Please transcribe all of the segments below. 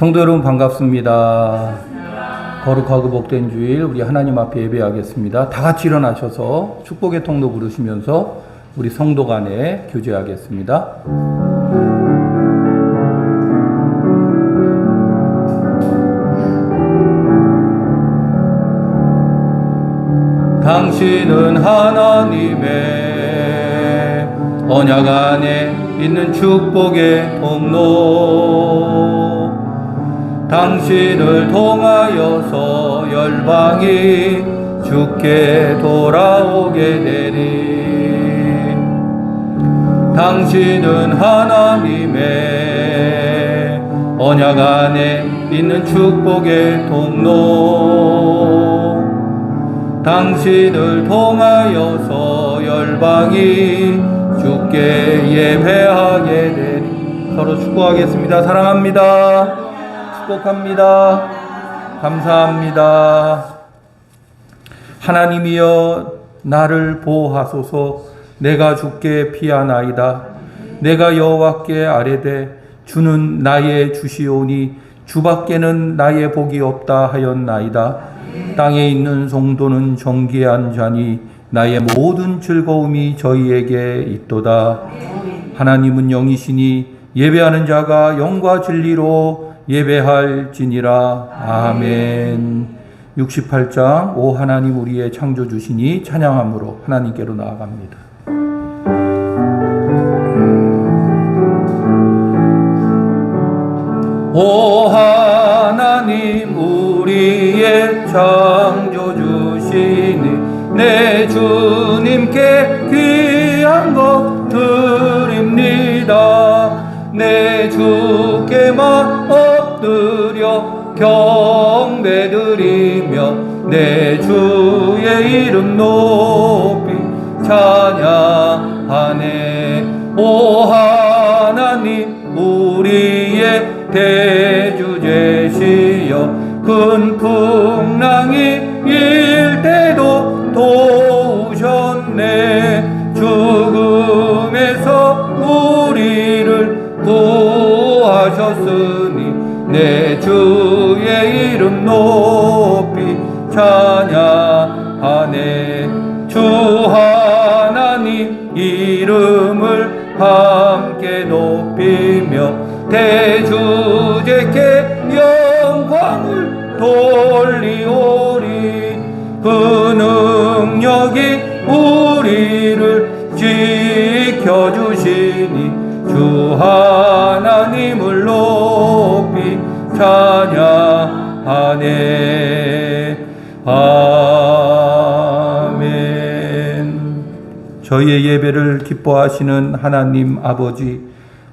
성도 여러분 반갑습니다. 거룩하고 복된 주일 우리 하나님 앞에 예배하겠습니다. 다 같이 일어나셔서 축복의 통로 부르시면서 우리 성도 간에 교제하겠습니다. 당신은 하나님의 언약 안에 있는 축복의 통로, 당신을 통하여서 열방이 주께 돌아오게 되리. 당신은 하나님의 언약 안에 있는 축복의 통로, 당신을 통하여서 열방이 주께 예배하게 되리. 서로 축복하겠습니다. 사랑합니다. 축복합니다. 감사합니다. 하나님이여 나를 보호하소서. 내가 주께 피하나이다. 내가 여호와께 아뢰되 주는 나의 주시오니 주밖에는 나의 복이 없다 하였나이다. 땅에 있는 성도는 정귀한 자니 나의 모든 즐거움이 저희에게 있도다. 하나님은 영이시니 예배하는 자가 영과 진리로 예배할지니라. 아멘. 68장 오 하나님 우리의 창조주시니 찬양함으로 하나님께로 나아갑니다. 오 하나님 우리의 창조주시니 내 주님께 귀한 것 드립니다. 내 주께만 엎드려 경배드리며 내 주의 이름 높이 찬양하네. 오 하나님 우리의 대주제시여 큰 풍랑이 일 때도 도우셨네. 죽음에서 우리를 구하셨으니 내 주의 이름 높이 찬양하네. 주 하나님 이름을 함께 높이며 대주제께 영광을 돌리오리. 그 능력이 우리를 지켜주시니 주 하나님을 높이 찬양하네. 아멘. 저희의 예배를 기뻐하시는 하나님 아버지,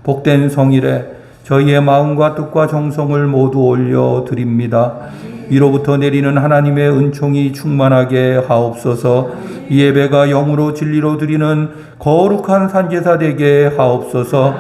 복된 성일에 저희의 마음과 뜻과 정성을 모두 올려드립니다. 위로부터 내리는 하나님의 은총이 충만하게 하옵소서. 이 예배가 영으로 진리로 드리는 거룩한 산제사 되게 하옵소서.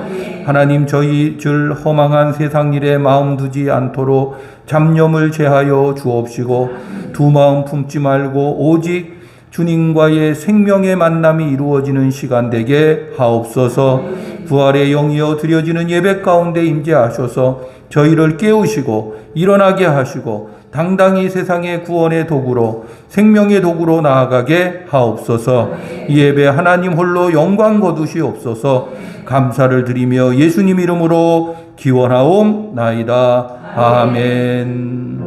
하나님 저희 줄 허망한 세상 일에 마음 두지 않도록 잡념을 제하여 주옵시고 두 마음 품지 말고 오직 주님과의 생명의 만남이 이루어지는 시간 되게 하옵소서. 부활의 영이여 드려지는 예배 가운데 임재하셔서 저희를 깨우시고 일어나게 하시고 당당히 세상의 구원의 도구로 생명의 도구로 나아가게 하옵소서. 이 예배 하나님 홀로 영광 거두시옵소서. 감사를 드리며 예수님 이름으로 기원하옵나이다. 아멘.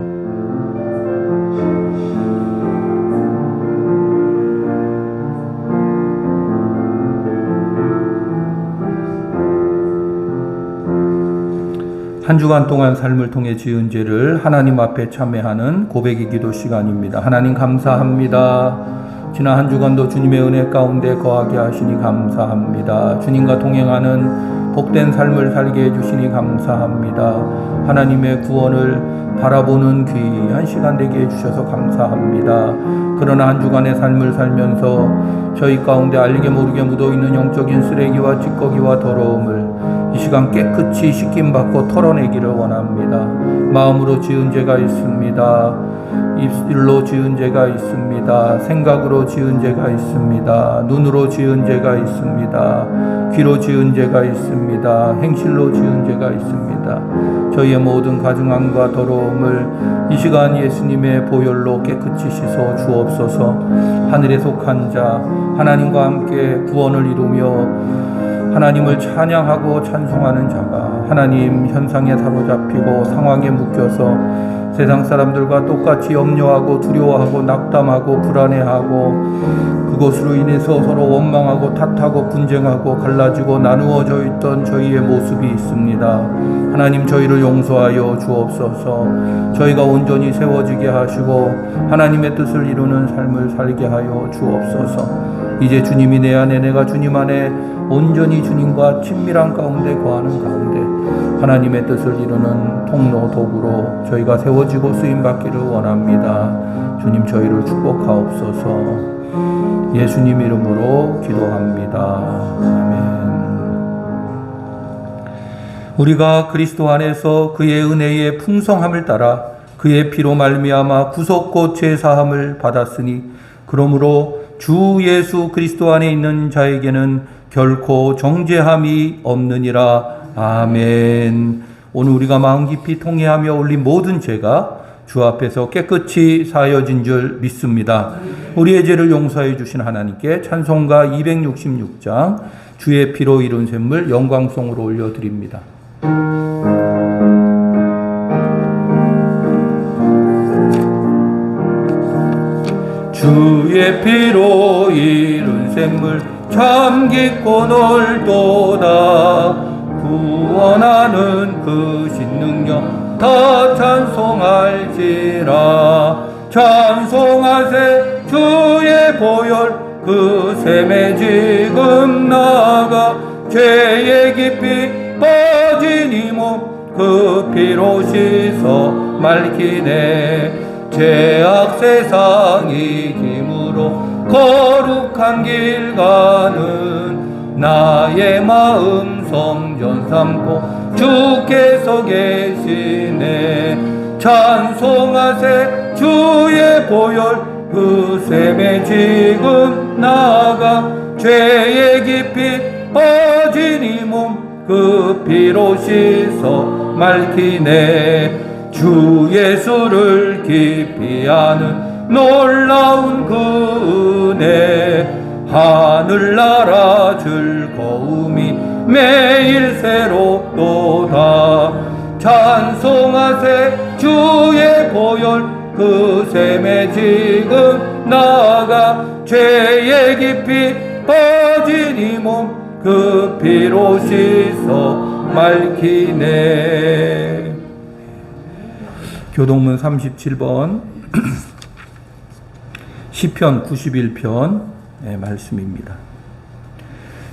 한 주간 동안 삶을 통해 지은 죄를 하나님 앞에 참회하는 고백의 기도 시간입니다. 하나님 감사합니다. 지난 한 주간도 주님의 은혜 가운데 거하게 하시니 감사합니다. 주님과 동행하는 복된 삶을 살게 해주시니 감사합니다. 하나님의 구원을 바라보는 귀한 시간 되게 해주셔서 감사합니다. 그러나 한 주간의 삶을 살면서 저희 가운데 알게 모르게 묻어있는 영적인 쓰레기와 찌꺼기와 더러움을 이 시간 깨끗이 씻김받고 털어내기를 원합니다. 마음으로 지은 죄가 있습니다. 입술로 지은 죄가 있습니다. 생각으로 지은 죄가 있습니다. 눈으로 지은 죄가 있습니다. 귀로 지은 죄가 있습니다. 행실로 지은 죄가 있습니다. 저희의 모든 가증함과 더러움을 이 시간 예수님의 보혈로 깨끗이 씻어 주옵소서. 하늘에 속한 자 하나님과 함께 구원을 이루며 하나님을 찬양하고 찬송하는 자가 하나님 현상에 사로잡히고 상황에 묶여서 세상 사람들과 똑같이 염려하고 두려워하고 낙담하고 불안해하고 그것으로 인해서 서로 원망하고 탓하고 분쟁하고 갈라지고 나누어져 있던 저희의 모습이 있습니다. 하나님 저희를 용서하여 주옵소서. 저희가 온전히 세워지게 하시고 하나님의 뜻을 이루는 삶을 살게 하여 주옵소서. 이제 주님이 내 안에 내가 주님 안에 온전히 주님과 친밀한 가운데 거하는 가운데 하나님의 뜻을 이루는 통로 도구로 저희가 세워지고 쓰임받기를 원합니다. 주님 저희를 축복하옵소서. 예수님 이름으로 기도합니다. 아멘. 우리가 그리스도 안에서 그의 은혜의 풍성함을 따라 그의 피로 말미암아 구속고 죄사함을 받았으니 그러므로 주 예수 그리스도 안에 있는 자에게는 결코 정죄함이 없느니라. 아멘. 오늘 우리가 마음 깊이 통회하며 올린 모든 죄가 주 앞에서 깨끗이 사여진 줄 믿습니다. 우리의 죄를 용서해 주신 하나님께 찬송가 266장 주의 피로 이룬 샘물 영광송으로 올려드립니다. 주의 피로 이룬 샘물 참 깊고 넓도다. 구원하는 그 신능력 다 찬송할지라. 찬송하세 주의 보혈 그 샘에 지금 나가 죄의 깊이 빠진 이 몸 그 피로 씻어 맑히네. 죄악 세상 이김으로 거룩한 길 가는 나의 마음 성전 삼고 주께서 계시네. 찬송하세 주의 보혈 그 샘에 지금 나가 죄의 깊이 빠진 이 몸 그 피로 씻어 맑히네. 주 예수를 깊이 아는 놀라운 그 은혜 하늘나라 즐거움이 매일 새롭도다. 찬송하세 주의 보혈 그 샘에 지금 나가 죄의 깊이 빠진 이 몸 그 피로 씻어 맑히네. 교동문 37번 시편 91편 말씀입니다.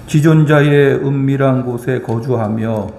지존자의 은밀한 곳에 거주하며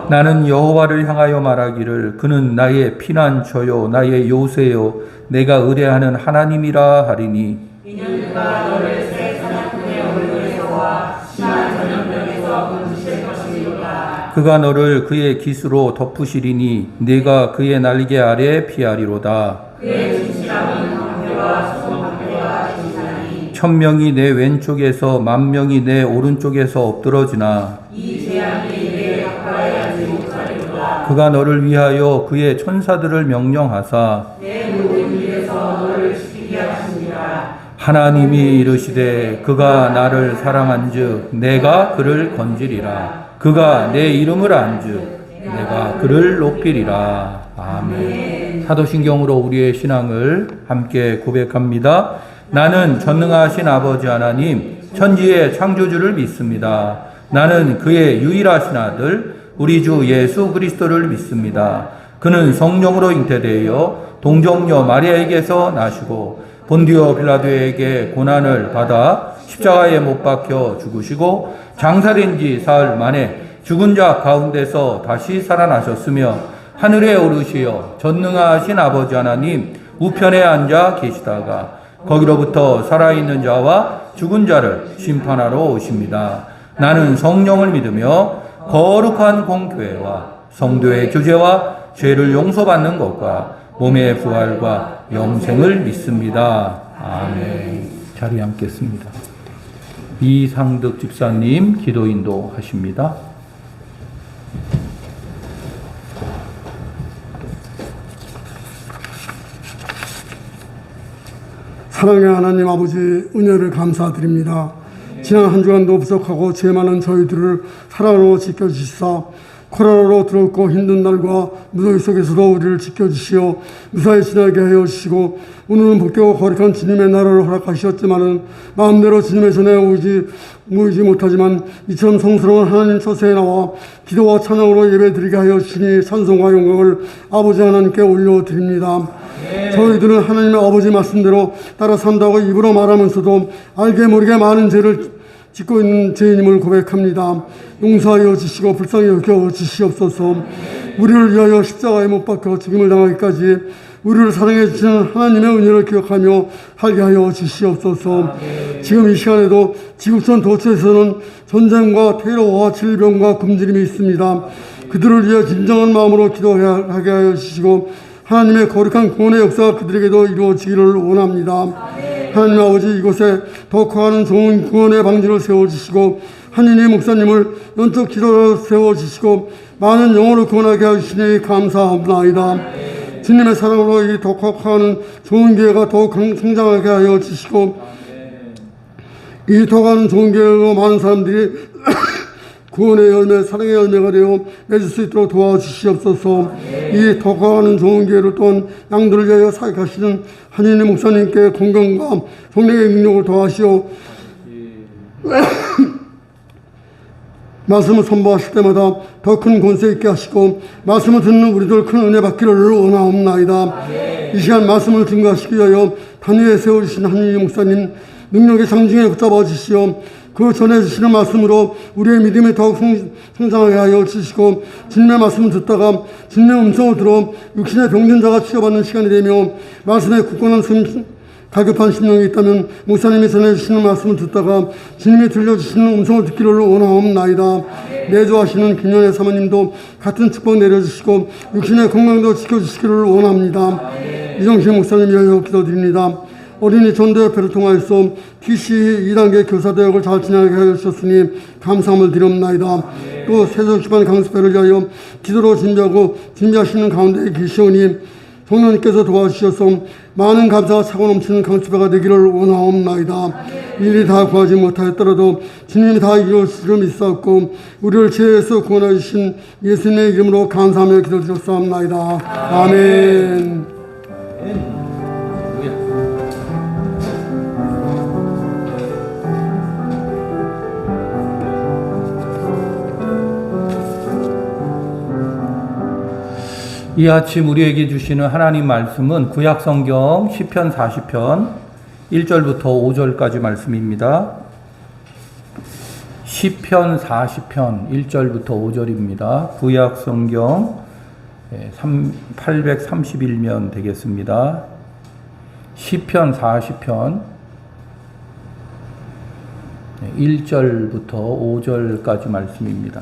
나는 여호와를 향하여 말하기를 그는 나의 피난처요 나의 요새요 내가 의뢰하는 하나님이라 하리니. 이는 그가 너를 새 사냥꾼의 얼굴에서와 심한 전염병에서 건지실 것이니라. 그가 너를 그의 깃으로 덮으시리니 네가 그의 날개 아래 피하리로다. 그의 진실함은 방패와 수송방패와 진사니. 1000명이 내 왼쪽에서 10,000명이 내 오른쪽에서 엎드러지나 이 재앙이 내 가까이 하지 못하리로다. 그가 너를 위하여 그의 천사들을 명령하사 내 모든 길에서 너를 지키게 하시니라. 하나님이 이르시되 그가 나를 사랑한즉 내가 그를 건지리라. 그가 내 이름을 안즉 내가 그를 높이리라. 아멘. 사도신경으로 우리의 신앙을 함께 고백합니다. 나는 전능하신 아버지 하나님 천지의 창조주를 믿습니다. 나는 그의 유일하신 아들 우리 주 예수 그리스도를 믿습니다. 그는 성령으로 잉태되어 동정녀 마리아에게서 나시고 본디오 빌라도에게 고난을 받아 십자가에 못 박혀 죽으시고 장사된 지 사흘 만에 죽은 자 가운데서 다시 살아나셨으며 하늘에 오르시어 전능하신 아버지 하나님 우편에 앉아 계시다가 거기로부터 살아있는 자와 죽은 자를 심판하러 오십니다. 나는 성령을 믿으며 거룩한 공교회와 성도의 교제와 죄를 용서받는 것과 몸의 부활과 영생을 믿습니다. 아멘. 자리에 앉겠습니다. 이상득 집사님 기도 인도하십니다. 사랑의 하나님 아버지, 은혜를 감사드립니다. 지난 한 주간도 부족하고 죄 많은 저희들을 사랑으로 지켜주시사 코로나로 더럽고 힘든 날과 무더위 속에서도 우리를 지켜주시어 무사히 지나게 하여 주시고, 오늘은 복되고 거룩한 주님의 나라를 허락하셨지만은 마음대로 주님의 전에 모이지 못하지만 이처럼 성스러운 하나님 처소에 나와 기도와 찬양으로 예배드리게 하여 주시니 찬송과 영광을 아버지 하나님께 올려드립니다. 저희들은 하나님의 아버지 말씀대로 따라 산다고 입으로 말하면서도 알게 모르게 많은 죄를 짓고 있는 죄인임을 고백합니다. 용서하여 주시고 불쌍히 여겨 주시옵소서. 우리를 위하여 십자가에 못 박혀 죽임을 당하기까지 우리를 사랑해 주시는 하나님의 은혜를 기억하며 살게 하여 주시옵소서. 지금 이 시간에도 지구촌 도처에서는 전쟁과 테러와 질병과 굶주림이 있습니다. 그들을 위해 진정한 마음으로 기도하게 하여 주시고 하나님의 거룩한 구원의 역사가 그들에게도 이루어지기를 원합니다. 하나님 아버지, 이곳에 더 커가는 좋은 구원의 방지를 세워주시고 한인희 목사님을 연적 기도로 세워주시고 많은 영혼을 구원하게 하시니 감사합니다. 주님의 사랑으로 이 더 커가는 좋은 교회가 더욱 성장하게 하여 주시고 이 더 가는 좋은 교회로 많은 사람들이 구원의 열매, 사랑의 열매가 되어 맺을 수 있도록 도와주시옵소서. 이 더 가는 좋은 교회를 또한 양들을 위하여 사역하시는 한인희 목사님께 건강과 성령의 능력을 더하시어 말씀을 선포하실 때마다 더 큰 권세 있게 하시고 말씀을 듣는 우리들 큰 은혜 받기를 원하옵나이다. 이 시간 말씀을 증거하시기 위하여 단위에 세워주신 한인희 목사님 능력의 상징에 붙잡아 주시오. 그 전해주시는 말씀으로 우리의 믿음이 더욱 성장하게 하여 주시고 주님의 말씀을 듣다가 주님의 음성을 들어 육신의 병든 자가 치료받는 시간이 되며 말씀에 굳건한 다급한 심령이 있다면 목사님이 전해주시는 말씀을 듣다가 주님이 들려주시는 음성을 듣기를 원하옵나이다. 내조하시는 김연애 사모님도 같은 축복 내려주시고 육신의 건강도 지켜주시기를 원합니다. 이정신 목사님 위하여 기도드립니다. 어린이 전도협회를 통하여서 TC 2단계 교사대학을 잘 진행하게 하여 주셨으니 감사함을 드립나이다. 또 세종시반 강습회를 위하여 기도로 준비하시는 가운데 계시오니 성령님께서 도와주셔서 많은 감사가 차고 넘치는 강습회가 되기를 원하옵나이다. 일이 다 구하지 못하였더라도 주님이 다 이루실 믿사옵고 우리를 죄에서 구원해 주신 예수님의 이름으로 감사하며 기도드렸사옵나이다. 아멘. 이 아침 우리에게 주시는 하나님 말씀은 구약성경 시편 40편 1절부터 5절까지 말씀입니다. 시편 40편 1절부터 5절입니다. 구약성경 831면 되겠습니다. 시편 40편 1절부터 5절까지 말씀입니다.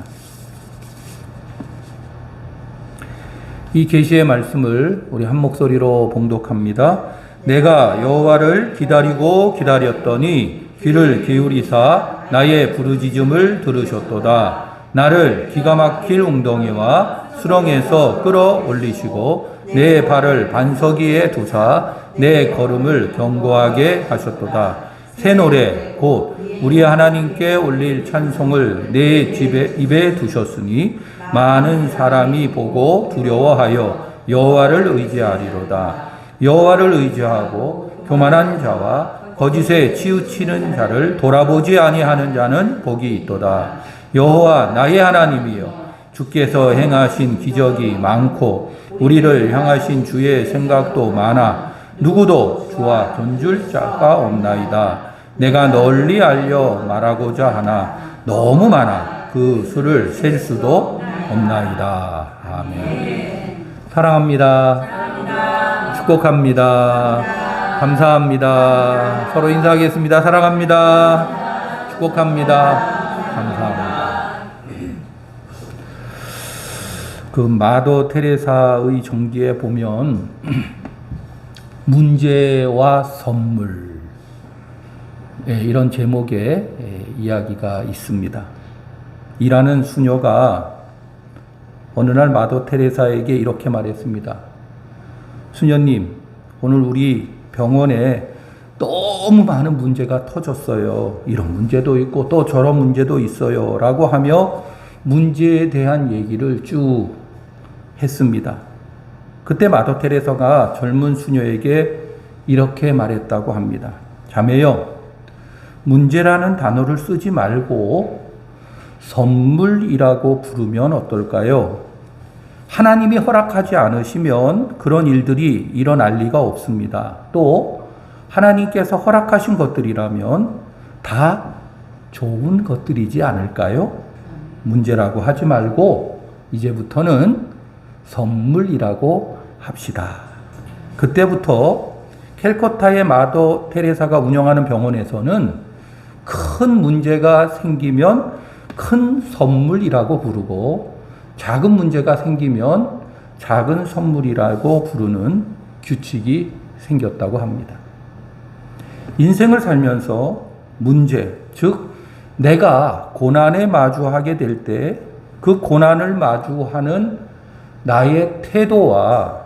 이 계시의 말씀을 우리 한 목소리로 봉독합니다. 내가 여호와를 기다리고 기다렸더니 귀를 기울이사 나의 부르짖음을 들으셨도다. 나를 기가 막힐 웅덩이와 수렁에서 끌어올리시고 내 발을 반석 위에 두사 내 걸음을 견고하게 하셨도다. 새 노래 곧 우리 하나님께 올릴 찬송을 내 입에 두셨으니 많은 사람이 보고 두려워하여 여호와를 의지하리로다. 여호와를 의지하고 교만한 자와 거짓에 치우치는 자를 돌아보지 아니하는 자는 복이 있도다. 여호와 나의 하나님이여, 주께서 행하신 기적이 많고 우리를 향하신 주의 생각도 많아 누구도 주와 견줄 자가 없나이다. 내가 널리 알려 말하고자 하나 너무 많아 그 수를 셀 수도 없나이다. 아멘. 사랑합니다. 축복합니다. 감사합니다. 서로 인사하겠습니다. 사랑합니다. 축복합니다. 감사합니다. 그 마더 테레사의 정기에 보면 문제와 선물 이런 제목의 이야기가 있습니다. 일하는 수녀가 어느 날 마더 테레사에게 이렇게 말했습니다. 수녀님, 오늘 우리 병원에 너무 많은 문제가 터졌어요. 이런 문제도 있고 또 저런 문제도 있어요. 라고 하며 문제에 대한 얘기를 쭉 했습니다. 그때 마더 테레사가 젊은 수녀에게 이렇게 말했다고 합니다. 자매요, 문제라는 단어를 쓰지 말고 선물이라고 부르면 어떨까요? 하나님이 허락하지 않으시면 그런 일들이 일어날 리가 없습니다. 또 하나님께서 허락하신 것들이라면 다 좋은 것들이지 않을까요? 문제라고 하지 말고 이제부터는 선물이라고 합시다. 그때부터 캘커타의 마더 테레사가 운영하는 병원에서는 큰 문제가 생기면 큰 선물이라고 부르고 작은 문제가 생기면 작은 선물이라고 부르는 규칙이 생겼다고 합니다. 인생을 살면서 문제, 즉 내가 고난에 마주하게 될 때 그 고난을 마주하는 나의 태도와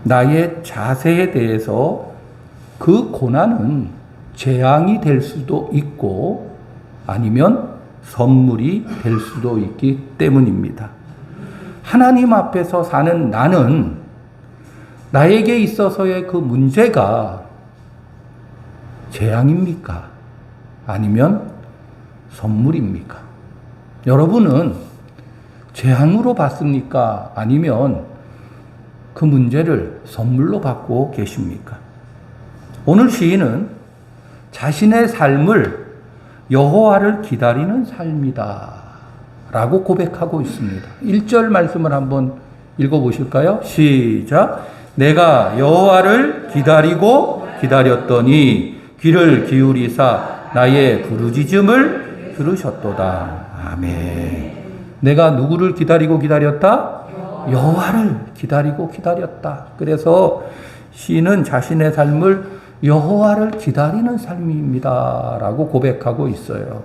나의 자세에 대해서 그 고난은 재앙이 될 수도 있고 아니면 선물이 될 수도 있기 때문입니다. 하나님 앞에서 사는 나는 나에게 있어서의 그 문제가 재앙입니까? 아니면 선물입니까? 여러분은 재앙으로 받습니까? 아니면 그 문제를 선물로 받고 계십니까? 오늘 시인은 자신의 삶을 여호와를 기다리는 삶이다 라고 고백하고 있습니다. 1절 말씀을 한번 읽어보실까요? 시작. 내가 여호와를 기다리고 기다렸더니 귀를 기울이사 나의 부르짖음을 들으셨도다. 아멘. 내가 누구를 기다리고 기다렸다? 여호와를 기다리고 기다렸다. 그래서 시인은 자신의 삶을 여호와를 기다리는 삶입니다 라고 고백하고 있어요.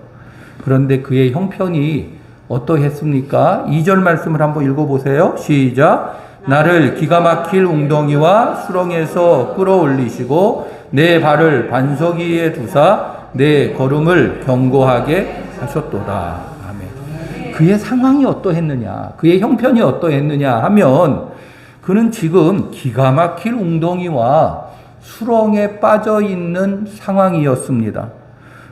그런데 그의 형편이 어떠했습니까? 2절 말씀을 한번 읽어보세요. 시작. 나를 기가 막힐 웅덩이와 수렁에서 끌어올리시고 내 발을 반석 위에 두사 내 걸음을 견고하게 하셨도다. 아멘. 그의 상황이 어떠했느냐, 그의 형편이 어떠했느냐 하면 그는 지금 기가 막힐 웅덩이와 수렁에 빠져 있는 상황이었습니다.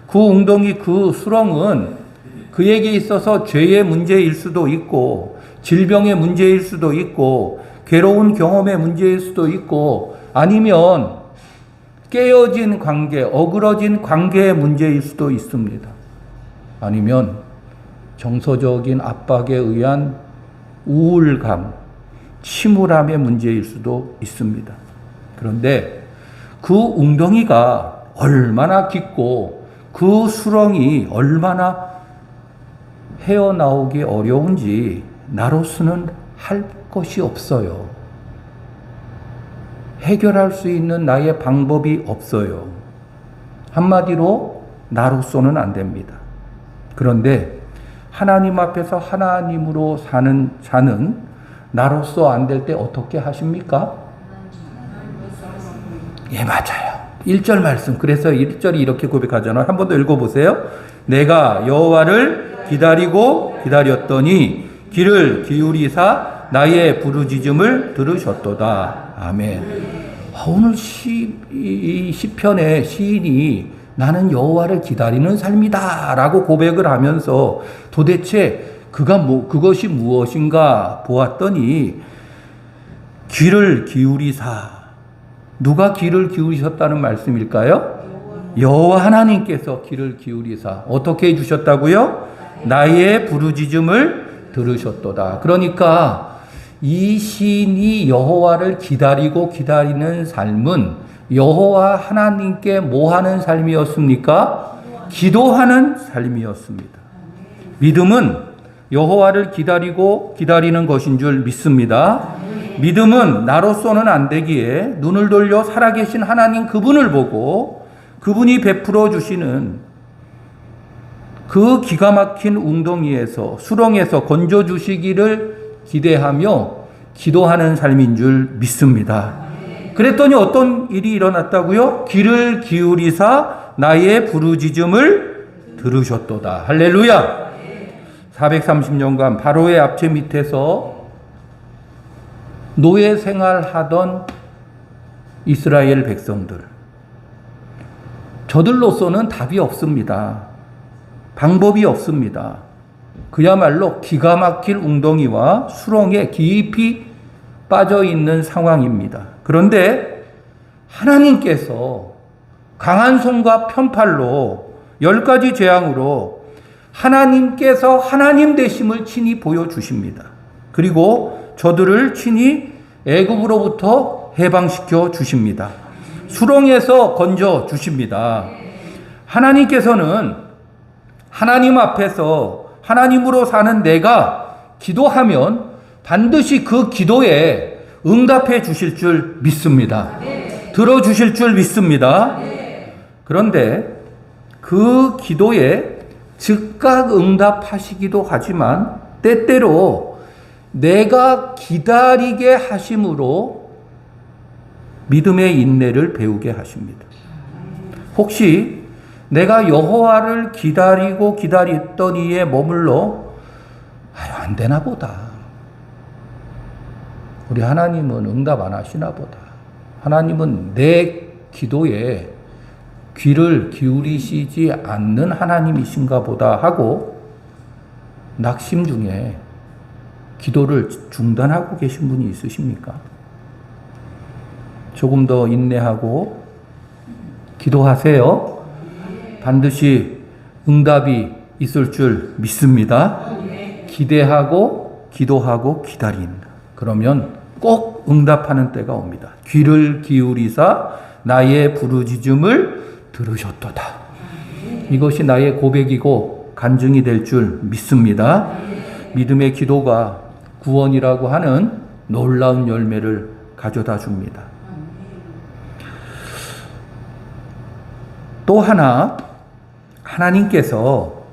그 웅덩이, 그 수렁은 그에게 있어서 죄의 문제일 수도 있고, 질병의 문제일 수도 있고, 괴로운 경험의 문제일 수도 있고, 아니면 깨어진 관계, 어그러진 관계의 문제일 수도 있습니다. 아니면 정서적인 압박에 의한 우울감, 침울함의 문제일 수도 있습니다. 그런데 그 웅덩이가 얼마나 깊고 그 수렁이 얼마나 헤어나오기 어려운지 나로서는 할 것이 없어요. 해결할 수 있는 나의 방법이 없어요. 한마디로 나로서는 안 됩니다. 그런데 하나님 앞에서 하나님으로 사는 자는 나로서 안 될 때 어떻게 하십니까? 예, 맞아요. 1절 말씀. 그래서 1절이 이렇게 고백하잖아요. 한 번 더 읽어보세요. 내가 여호와를 기다리고 기다렸더니 귀를 기울이사 나의 부르짖음을 들으셨도다. 아멘. 오늘 시편의 시인이 나는 여호와를 기다리는 삶이다 라고 고백을 하면서 도대체 그것이 무엇인가 보았더니 귀를 기울이사, 누가 귀를 기울이셨다는 말씀일까요? 여호와 하나님께서 귀를 기울이사 어떻게 해주셨다고요? 나의 부르짖음을 들으셨도다. 그러니까 이 시인이 여호와를 기다리고 기다리는 삶은 여호와 하나님께 뭐 하는 삶이었습니까? 기도하는 삶이었습니다. 믿음은 여호와를 기다리고 기다리는 것인 줄 믿습니다. 믿음은 나로서는 안 되기에 눈을 돌려 살아계신 하나님 그분을 보고 그분이 베풀어 주시는 그 기가 막힌 웅덩이에서 수렁에서 건져 주시기를 기대하며 기도하는 삶인 줄 믿습니다. 그랬더니 어떤 일이 일어났다고요? 귀를 기울이사 나의 부르짖음을 들으셨도다. 할렐루야. 430년간 바로의 앞제 밑에서 노예 생활하던 이스라엘 백성들, 저들로서는 답이 없습니다. 방법이 없습니다. 그야말로 기가 막힐 웅덩이와 수렁에 깊이 빠져 있는 상황입니다. 그런데 하나님께서 강한 손과 편팔로 10가지 재앙으로 하나님께서 하나님 되심을 친히 보여주십니다. 그리고 저들을 친히 애굽으로부터 해방시켜 주십니다. 수렁에서 건져 주십니다. 하나님께서는 하나님 앞에서 하나님으로 사는 내가 기도하면 반드시 그 기도에 응답해 주실 줄 믿습니다. 들어주실 줄 믿습니다. 그런데 그 기도에 즉각 응답하시기도 하지만 때때로 내가 기다리게 하심으로 믿음의 인내를 배우게 하십니다. 혹시 내가 여호와를 기다리고 기다렸더니에 머물러 안 되나 보다. 우리 하나님은 응답 안 하시나 보다. 하나님은 내 기도에 귀를 기울이시지 않는 하나님이신가 보다 하고 낙심 중에 기도를 중단하고 계신 분이 있으십니까? 조금 더 인내하고 기도하세요. 반드시 응답이 있을 줄 믿습니다. 기대하고 기도하고 기다린다. 그러면 꼭 응답하는 때가 옵니다. 귀를 기울이사 나의 부르짖음을 들으셨도다. 이것이 나의 고백이고 간증이 될 줄 믿습니다. 믿음의 기도가 구원이라고 하는 놀라운 열매를 가져다 줍니다. 또 하나 하나님께서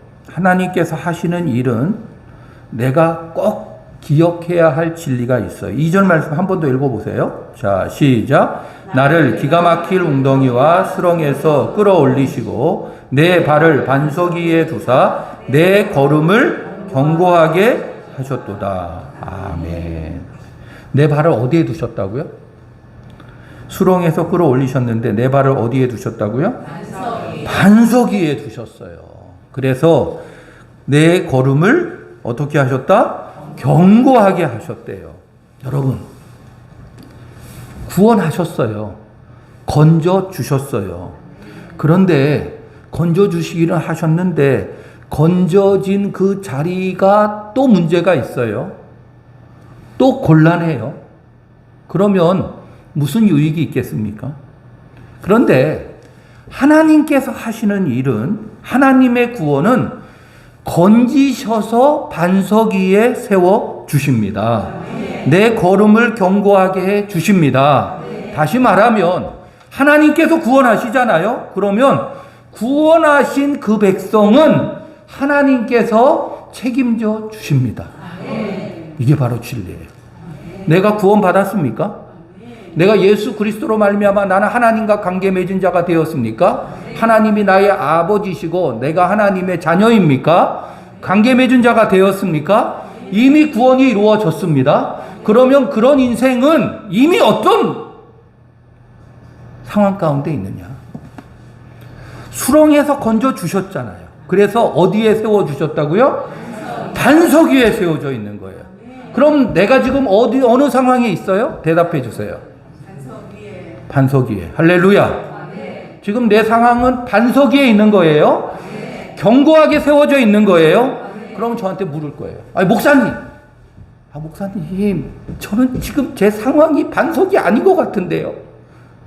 하시는 일은 내가 꼭 기억해야 할 진리가 있어요. 2절 말씀 한 번 더 읽어보세요. 자, 시작. 나를 기가 막힐 웅덩이와 수렁에서 끌어올리시고 내 발을 반석 위에 두사 내 걸음을 견고하게 하셨도다. 아멘. 내 발을 어디에 두셨다고요? 수렁에서 끌어올리셨는데 내 발을 어디에 두셨다고요? 반석 위에 두셨어요. 그래서 내 걸음을 어떻게 하셨다? 견고하게 하셨대요. 여러분, 구원하셨어요. 건져 주셨어요. 그런데 건져 주시기는 하셨는데 건져진 그 자리가 또 문제가 있어요. 또 곤란해요. 그러면 무슨 유익이 있겠습니까? 그런데 하나님께서 하시는 일은, 하나님의 구원은 건지셔서 반석 위에 세워 주십니다. 내 걸음을 견고하게 해 주십니다. 다시 말하면 하나님께서 구원하시잖아요. 그러면 구원하신 그 백성은 하나님께서 책임져 주십니다. 이게 바로 진리예요. 내가 구원 받았습니까? 내가 예수 그리스도로 말미암아 나는 하나님과 관계 맺은 자가 되었습니까? 하나님이 나의 아버지시고 내가 하나님의 자녀입니까? 관계 맺은 자가 되었습니까? 이미 구원이 이루어졌습니다. 그러면 그런 인생은 이미 어떤 상황 가운데 있느냐? 수렁에서 건져 주셨잖아요. 그래서 어디에 세워 주셨다고요? 반석 위에 세워져 있는 거예요. 그럼 내가 지금 어느 상황에 있어요? 대답해 주세요. 반석 위에. 할렐루야. 지금 내 상황은 반석 위에 있는 거예요. 견고하게 세워져 있는 거예요. 그럼 저한테 물을 거예요. 아니, 목사님. 목사님, 저는 지금 제 상황이 반석이 아닌 것 같은데요.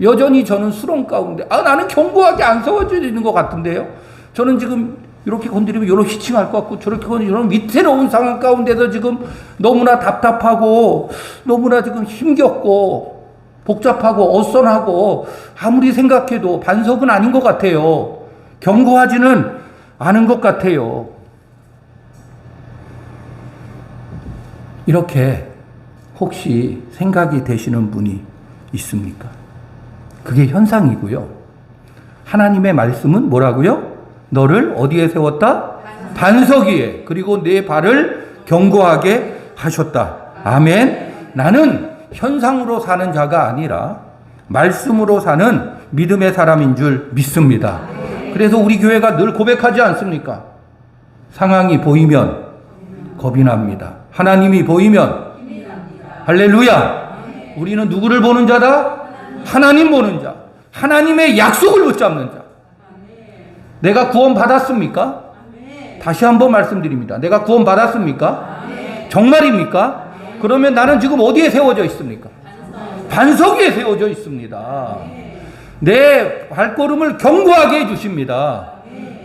여전히 저는 수렁 가운데, 나는 견고하게 안 세워져 있는 것 같은데요. 저는 지금 이렇게 건드리면 이렇게 휘칭할 것 같고, 저렇게 건드리면 위태로운 상황 가운데서 지금 너무나 답답하고, 너무나 지금 힘겹고, 복잡하고, 어선하고, 아무리 생각해도 반석은 아닌 것 같아요. 견고하지는 않은 것 같아요. 이렇게 혹시 생각이 되시는 분이 있습니까? 그게 현상이고요. 하나님의 말씀은 뭐라고요? 너를 어디에 세웠다? 반석 위에. 그리고 내 발을 견고하게 하셨다. 아멘. 나는 현상으로 사는 자가 아니라 말씀으로 사는 믿음의 사람인 줄 믿습니다. 그래서 우리 교회가 늘 고백하지 않습니까? 상황이 보이면 겁이 납니다. 하나님이 보이면 할렐루야. 우리는 누구를 보는 자다? 하나님 보는 자. 하나님의 약속을 붙잡는 자. 내가 구원 받았습니까? 다시 한번 말씀드립니다. 내가 구원 받았습니까? 정말입니까? 그러면 나는 지금 어디에 세워져 있습니까? 반석 위에 세워져 있습니다. 내 발걸음을 견고하게 해주십니다.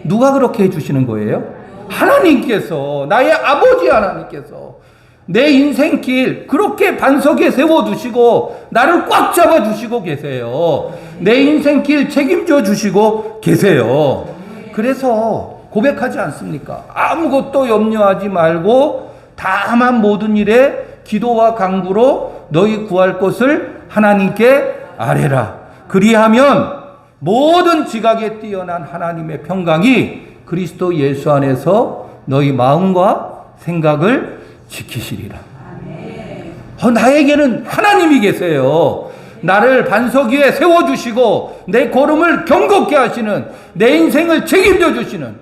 누가 그렇게 해주시는 거예요? 하나님께서, 나의 아버지 하나님께서 내 인생길 그렇게 반석에 세워두시고 나를 꽉 잡아주시고 계세요. 내 인생길 책임져 주시고 계세요. 그래서 고백하지 않습니까? 아무것도 염려하지 말고 다만 모든 일에 기도와 간구로 너희 구할 것을 하나님께 아뢰라. 그리하면 모든 지각에 뛰어난 하나님의 평강이 그리스도 예수 안에서 너희 마음과 생각을 지키시리라. 나에게는 하나님이 계세요. 나를 반석 위에 세워주시고 내 걸음을 견고케 하시는, 내 인생을 책임져 주시는,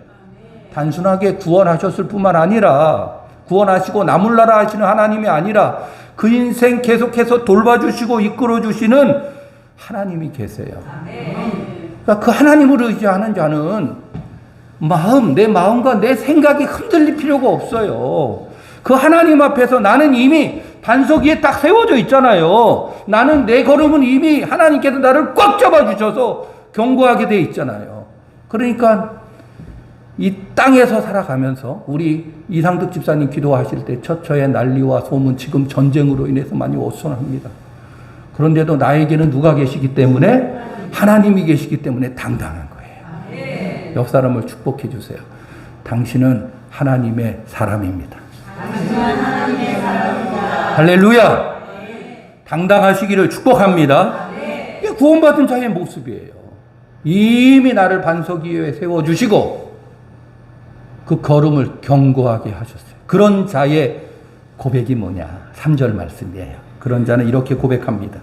단순하게 구원하셨을 뿐만 아니라 구원하시고 나물나라 하시는 하나님이 아니라 그 인생 계속해서 돌봐주시고 이끌어주시는 하나님이 계세요. 그러니까 그 하나님을 의지하는 자는 내 마음과 내 생각이 흔들릴 필요가 없어요. 그 하나님 앞에서 나는 이미 반석 위에 딱 세워져 있잖아요. 나는 내 걸음은 이미 하나님께서 나를 꽉 잡아주셔서 견고하게 돼 있잖아요. 그러니까 이 땅에서 살아가면서 우리 이상득 집사님 기도하실 때 처처의 난리와 소문, 지금 전쟁으로 인해서 많이 어수선합니다. 그런데도 나에게는 누가 계시기 때문에? 하나님이 계시기 때문에 당당한 거예요. 옆 사람을 축복해 주세요. 당신은 하나님의 사람입니다. 할렐루야. 당당하시기를 축복합니다. 이게 구원받은 자의 모습이에요. 이미 나를 반석 위에 세워주시고 그 걸음을 견고하게 하셨어요. 그런 자의 고백이 뭐냐? 3절 말씀이에요. 그런 자는 이렇게 고백합니다.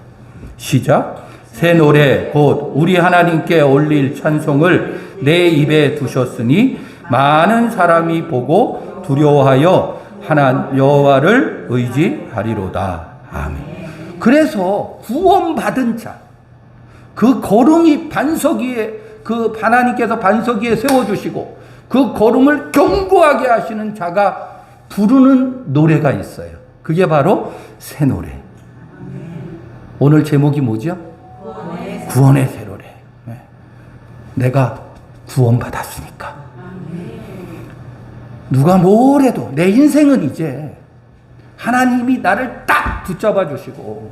시작. 새 노래 곧 우리 하나님께 올릴 찬송을 내 입에 두셨으니 많은 사람이 보고 두려워하여 여호와를 의지하리로다. 아멘. 그래서 구원받은 자, 그 걸음이 반석 위에, 그 하나님께서 반석 위에 세워주시고 그 걸음을 견고하게 하시는 자가 부르는 노래가 있어요. 그게 바로 새 노래. 오늘 제목이 뭐죠? 구원의 새 노래. 내가 구원받았으니까. 누가 뭐래도 내 인생은 이제 하나님이 나를 딱 붙잡아 주시고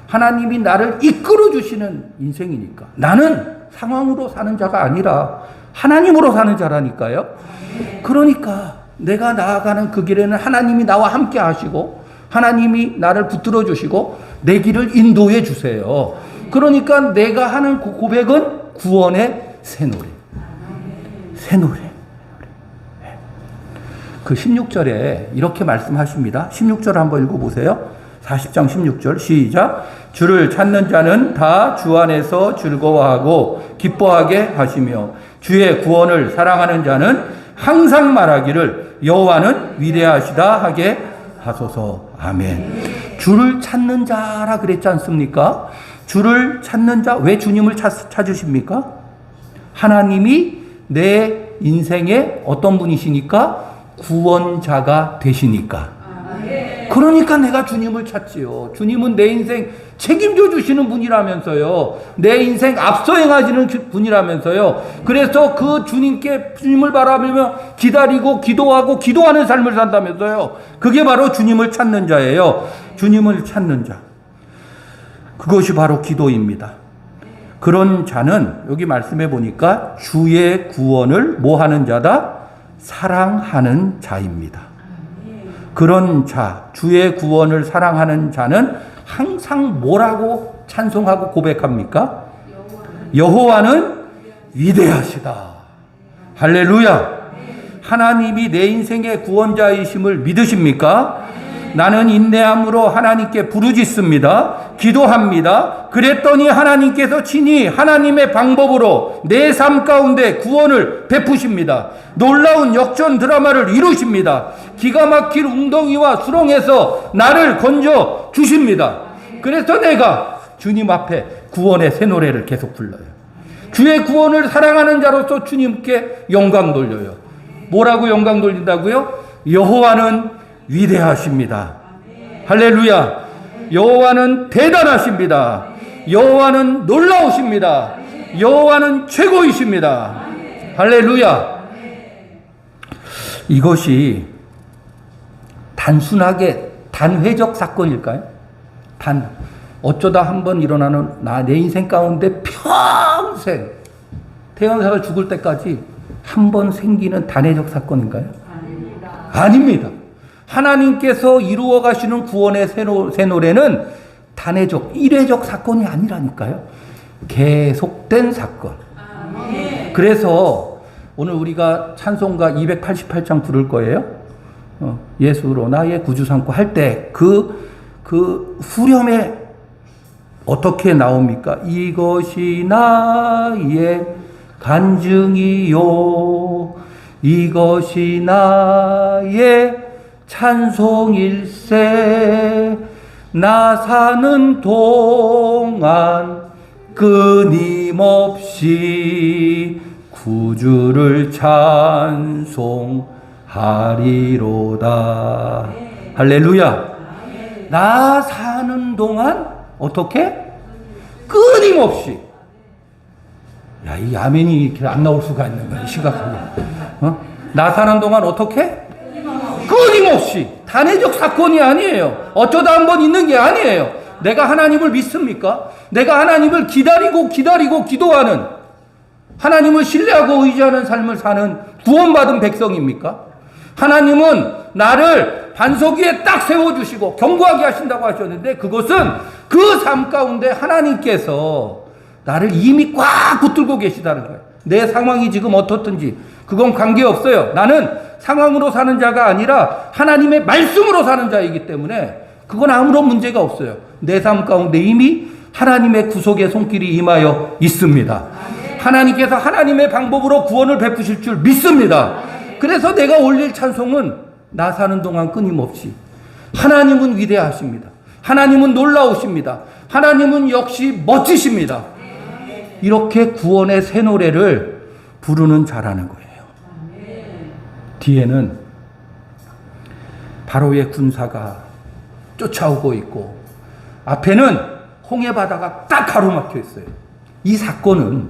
하나님이 나를 이끌어 주시는 인생이니까 나는 상황으로 사는 자가 아니라 하나님으로 사는 자라니까요. 그러니까 내가 나아가는 그 길에는 하나님이 나와 함께 하시고 하나님이 나를 붙들어 주시고 내 길을 인도해 주세요. 그러니까 내가 하는 그 고백은 구원의 새 노래. 새 노래. 그 16절에 이렇게 말씀하십니다. 16절 한번 읽어보세요. 40장 16절 시작. 주를 찾는 자는 다 주 안에서 즐거워하고 기뻐하게 하시며 주의 구원을 사랑하는 자는 항상 말하기를 여호와는 위대하시다 하게 하소서. 아멘. 주를 찾는 자라 그랬지 않습니까? 주를 찾는 자, 왜 주님을 찾으십니까? 하나님이 내 인생의 어떤 분이시니까? 구원자가 되시니까. 그러니까 내가 주님을 찾지요. 주님은 내 인생 책임져 주시는 분이라면서요. 내 인생 앞서 행하시는 분이라면서요. 그래서 그 주님을 바라보며 기다리고 기도하고 기도하는 삶을 산다면서요. 그게 바로 주님을 찾는 자예요. 주님을 찾는 자. 그것이 바로 기도입니다. 그런 자는 여기 말씀해 보니까 주의 구원을 뭐 하는 자다? 사랑하는 자입니다. 그런 자, 주의 구원을 사랑하는 자는 항상 뭐라고 찬송하고 고백합니까? 여호와는 위대하시다. 할렐루야. 하나님이 내 인생의 구원자이심을 믿으십니까? 나는 인내함으로 하나님께 부르짖습니다. 기도합니다. 그랬더니 하나님께서 친히 하나님의 방법으로 내 삶 가운데 구원을 베푸십니다. 놀라운 역전 드라마를 이루십니다. 기가 막힐 웅덩이와 수렁에서 나를 건져 주십니다. 그래서 내가 주님 앞에 구원의 새 노래를 계속 불러요. 주의 구원을 사랑하는 자로서 주님께 영광 돌려요. 뭐라고 영광 돌린다고요? 여호와는 위대하십니다. 할렐루야. 여호와는 대단하십니다. 여호와는 놀라우십니다. 여호와는 최고이십니다. 할렐루야. 이것이 단순하게 단회적 사건일까요? 어쩌다 한번 일어나는 내 인생 가운데 평생 태어나서 죽을 때까지 한 번 생기는 단회적 사건인가요? 아닙니다. 하나님께서 이루어 가시는 구원의 새 노래는 단회적, 일회적 사건이 아니라니까요. 계속된 사건. 그래서 오늘 우리가 찬송가 288장 부를 거예요. 예수로 나의 구주 삼고 할 때 그 후렴에 어떻게 나옵니까? 이것이 나의 간증이요, 이것이 나의 찬송일세, 나 사는 동안 끊임없이 구주를 찬송하리로다. 할렐루야. 나 사는 동안 어떻게? 끊임없이. 야, 이 아멘이 이렇게 안 나올 수가 있는 거야, 심각하게. 나 사는 동안 어떻게? 끊임없이. 단회적 사건이 아니에요. 어쩌다 한번 있는 게 아니에요. 내가 하나님을 믿습니까? 내가 하나님을 기다리고 기도하는, 하나님을 신뢰하고 의지하는 삶을 사는 구원받은 백성입니까? 하나님은 나를 반석 위에 딱 세워주시고 견고하게 하신다고 하셨는데, 그것은 그 삶 가운데 하나님께서 나를 이미 꽉 붙들고 계시다는 거예요. 내 상황이 지금 어떻든지 그건 관계없어요. 나는 상황으로 사는 자가 아니라 하나님의 말씀으로 사는 자이기 때문에 그건 아무런 문제가 없어요. 내 삶 가운데 이미 하나님의 구속의 손길이 임하여 있습니다. 하나님께서 하나님의 방법으로 구원을 베푸실 줄 믿습니다. 그래서 내가 올릴 찬송은 나 사는 동안 끊임없이, 하나님은 위대하십니다. 하나님은 놀라우십니다. 하나님은 역시 멋지십니다. 이렇게 구원의 새 노래를 부르는 자라는 거예요. 뒤에는 바로의 군사가 쫓아오고 있고, 앞에는 홍해 바다가 딱 가로막혀 있어요. 이 사건은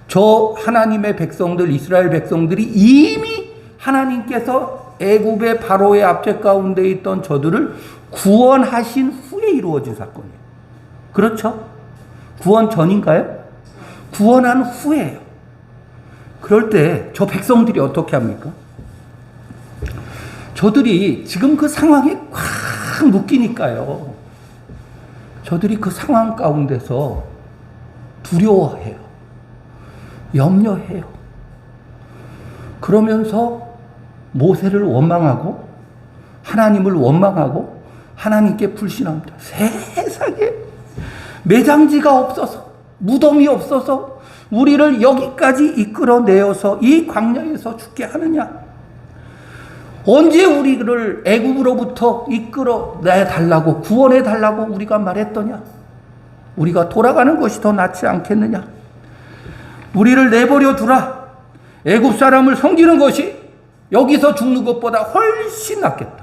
저 하나님의 백성들, 이스라엘 백성들이 이미 하나님께서 애굽의 바로의 압제 가운데 있던 저들을 구원하신 후에 이루어진 사건이에요. 그렇죠? 구원 전인가요? 구원한 후에요. 그럴 때 저 백성들이 어떻게 합니까? 저들이 지금 그 상황에 꽉 묶이니까요. 저들이 그 상황 가운데서 두려워해요. 염려해요. 그러면서 모세를 원망하고 하나님을 원망하고 하나님께 불신합니다. 세상에 매장지가 없어서, 무덤이 없어서 우리를 여기까지 이끌어내어서 이 광야에서 죽게 하느냐? 언제 우리를 애굽으로부터 이끌어내 달라고, 구원해 달라고 우리가 말했더냐? 우리가 돌아가는 것이 더 낫지 않겠느냐? 우리를 내버려 두라. 애굽 사람을 섬기는 것이 여기서 죽는 것보다 훨씬 낫겠다.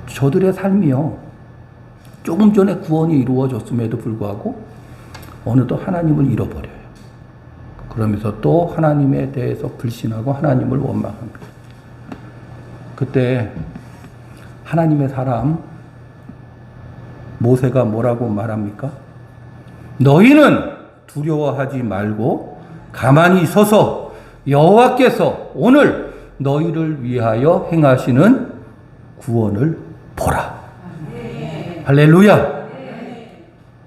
저들의 삶이요, 조금 전에 구원이 이루어졌음에도 불구하고 어느덧 하나님을 잃어버려요. 그러면서 또 하나님에 대해서 불신하고 하나님을 원망합니다. 그때 하나님의 사람 모세가 뭐라고 말합니까? 너희는 두려워하지 말고 가만히 서서 여호와께서 오늘 너희를 위하여 행하시는 구원을 보라. 할렐루야.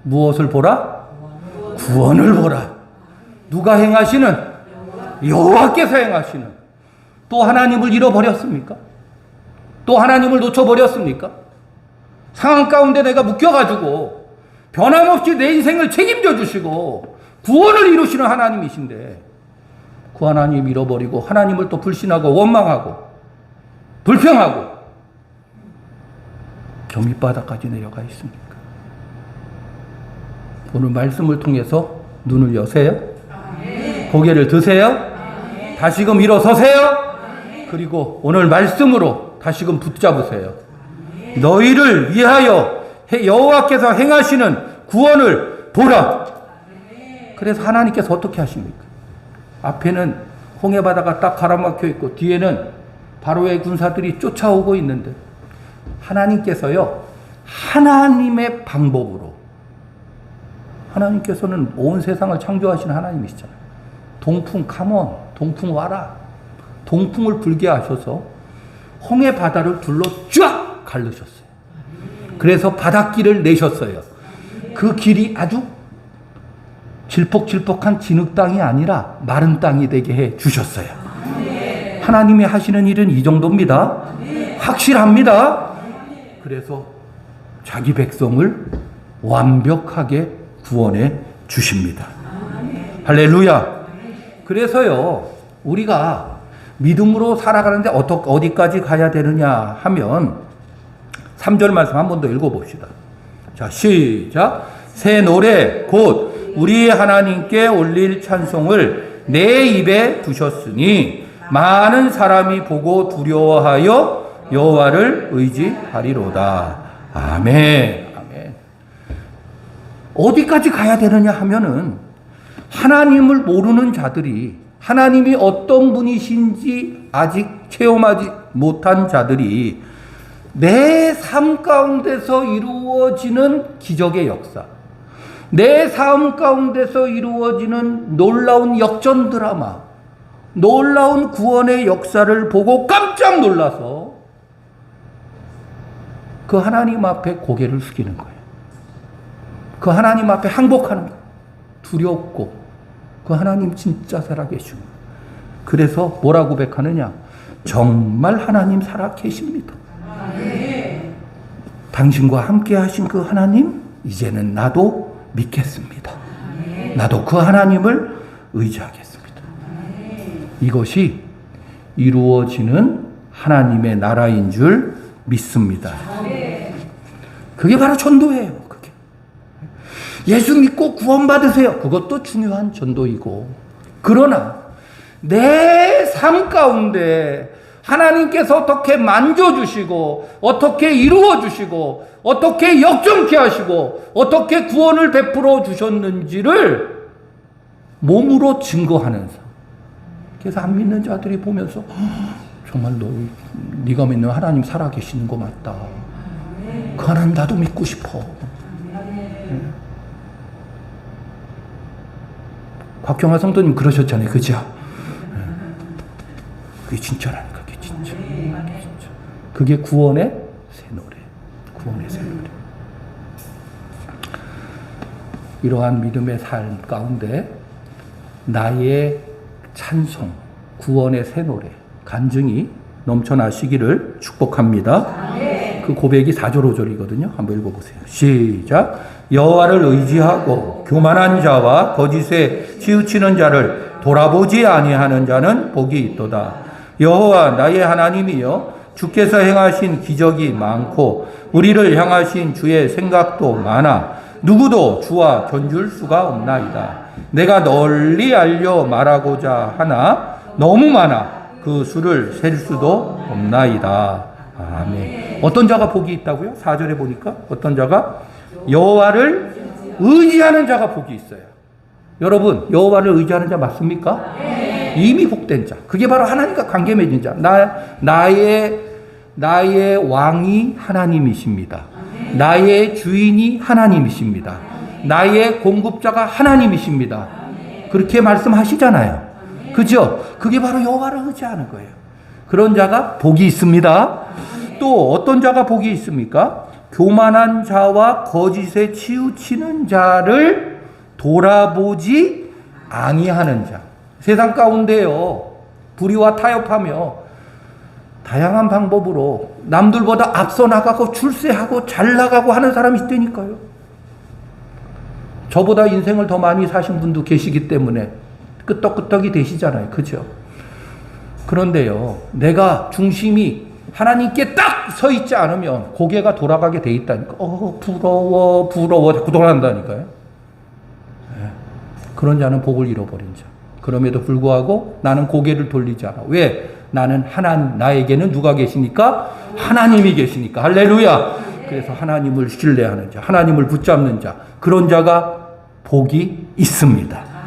무엇을 보라? 구원을 보라. 누가 행하시는? 여호와께서 행하시는. 또 하나님을 잃어버렸습니까? 또 하나님을 놓쳐버렸습니까? 상황 가운데 내가 묶여가지고 변함없이 내 인생을 책임져 주시고 구원을 이루시는 하나님이신데 그 하나님 잃어버리고 하나님을 또 불신하고 원망하고 불평하고 저 밑바닥까지 내려가 있습니까? 오늘 말씀을 통해서 눈을 여세요. 고개를 드세요. 다시금 일어서세요. 그리고 오늘 말씀으로 다시금 붙잡으세요. 너희를 위하여 여호와께서 행하시는 구원을 보라. 그래서 하나님께서 어떻게 하십니까? 앞에는 홍해 바다가 딱 가라막혀 있고 뒤에는 바로의 군사들이 쫓아오고 있는데 하나님께서요, 하나님의 방법으로, 하나님께서는 온 세상을 창조하신 하나님이시잖아요. 동풍 컴온, 동풍 와라. 동풍을 불게 하셔서 홍해 바다를 둘러 쫙 갈르셨어요. 그래서 바닷길을 내셨어요. 그 길이 아주 질퍽질퍽한 진흙 땅이 아니라 마른 땅이 되게 해 주셨어요. 하나님이 하시는 일은 이 정도입니다. 확실합니다. 그래서 자기 백성을 완벽하게 구원해 주십니다. 할렐루야. 그래서요, 우리가 믿음으로 살아가는데 어디까지 가야 되느냐 하면 3절 말씀 한 번 더 읽어봅시다. 자, 시작. 새 노래 곧 우리 하나님께 올릴 찬송을 내 입에 두셨으니 많은 사람이 보고 두려워하여 여호와를 의지하리로다. 아멘. 아멘. 어디까지 가야 되느냐 하면은 하나님을 모르는 자들이, 하나님이 어떤 분이신지 아직 체험하지 못한 자들이 내 삶 가운데서 이루어지는 기적의 역사, 내 삶 가운데서 이루어지는 놀라운 역전 드라마, 놀라운 구원의 역사를 보고 깜짝 놀라서 그 하나님 앞에 고개를 숙이는 거예요. 그 하나님 앞에 항복하는 거예요. 두렵고 그 하나님 진짜 살아계시고. 그래서 뭐라고 고백하느냐? 정말 하나님 살아계십니다. 당신과 함께 하신 그 하나님, 이제는 나도 믿겠습니다. 나도 그 하나님을 의지하겠습니다. 이것이 이루어지는 하나님의 나라인 줄 믿습니다. 그게 바로 전도예요. 그게. 예수 믿고 구원받으세요. 그것도 중요한 전도이고, 그러나 내 삶 가운데 하나님께서 어떻게 만져주시고, 어떻게 이루어주시고, 어떻게 역정케 하시고, 어떻게 구원을 베풀어 주셨는지를 몸으로 증거하는 삶. 그래서 안 믿는 자들이 보면서 정말 네가 믿는 하나님 살아계시는 거 맞다. 그 하나님 나도 믿고 싶어. 곽경화 성도님 그러셨잖아요. 그죠? 그게 진짜라니까. 그게 진짜. 그게 구원의 새 노래. 구원의 새 노래. 이러한 믿음의 삶 가운데 나의 찬송, 구원의 새 노래, 간증이 넘쳐나시기를 축복합니다. 그 고백이 4절 5절이거든요. 한번 읽어보세요. 시작. 여호와를 의지하고 교만한 자와 거짓에 치우치는 자를 돌아보지 아니하는 자는 복이 있도다. 여호와 나의 하나님이여, 주께서 행하신 기적이 많고 우리를 향하신 주의 생각도 많아 누구도 주와 견줄 수가 없나이다. 내가 널리 알려 말하고자 하나 너무 많아 그 수를 셀 수도 없나이다. 아멘. 어떤 자가 복이 있다고요? 4절에 보니까 어떤 자가? 여호와를 의지하는 자가 복이 있어요. 여러분, 여호와를 의지하는 자 맞습니까? 네. 이미 복된 자. 그게 바로 하나님과 관계 맺은 자. 나의 왕이 하나님이십니다. 나의 주인이 하나님이십니다. 나의 공급자가 하나님이십니다. 그렇게 말씀하시잖아요. 그죠? 그게 바로 여호와를 의지하는 거예요. 그런 자가 복이 있습니다. 또 어떤 자가 복이 있습니까? 교만한 자와 거짓에 치우치는 자를 돌아보지 아니하는 자. 세상 가운데요, 불의와 타협하며 다양한 방법으로 남들보다 앞서 나가고 출세하고 잘 나가고 하는 사람이 있다니까요. 저보다 인생을 더 많이 사신 분도 계시기 때문에 끄떡끄떡이 되시잖아요. 그죠? 그런데요, 내가 중심이 하나님께 딱 서 있지 않으면 고개가 돌아가게 돼 있다니까. 부러워, 부러워. 자꾸 돌아간다니까요. 네. 그런 자는 복을 잃어버린 자. 그럼에도 불구하고 나는 고개를 돌리지 않아. 왜? 나는 나에게는 누가 계시니까? 하나님이 계시니까. 할렐루야. 그래서 하나님을 신뢰하는 자, 하나님을 붙잡는 자, 그런 자가 복이 있습니다.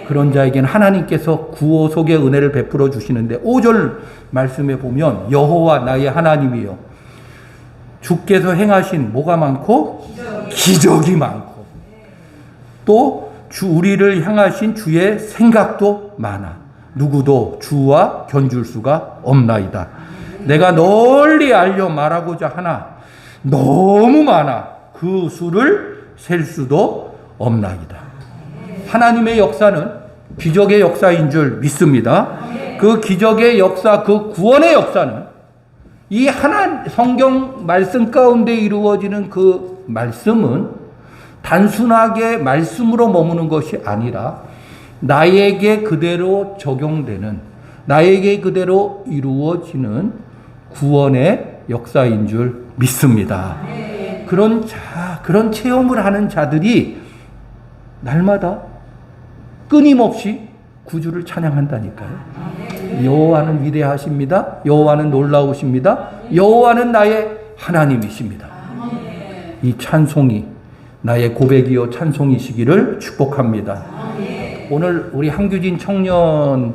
그런 자에게는 하나님께서 구호 속의 은혜를 베풀어 주시는데 5절 말씀에 보면 여호와 나의 하나님이요 주께서 행하신 뭐가 많고? 기적이 많고 또 우리를 향하신 주의 생각도 많아. 누구도 주와 견줄 수가 없나이다. 내가 널리 알려 말하고자 하나 너무 많아. 그 수를 셀 수도 없나이다. 하나님의 역사는 기적의 역사인 줄 믿습니다. 그 기적의 역사, 그 구원의 역사는 이 성경 말씀 가운데 이루어지는 그 말씀은 단순하게 말씀으로 머무는 것이 아니라 나에게 그대로 적용되는, 나에게 그대로 이루어지는 구원의 역사인 줄 믿습니다. 그런 체험을 하는 자들이 날마다 끊임없이 구주를 찬양한다니까요. 여호와는 위대하십니다. 여호와는 놀라우십니다. 여호와는 나의 하나님이십니다. 이 찬송이 나의 고백이요 찬송이시기를 축복합니다. 오늘 우리 한규진 청년이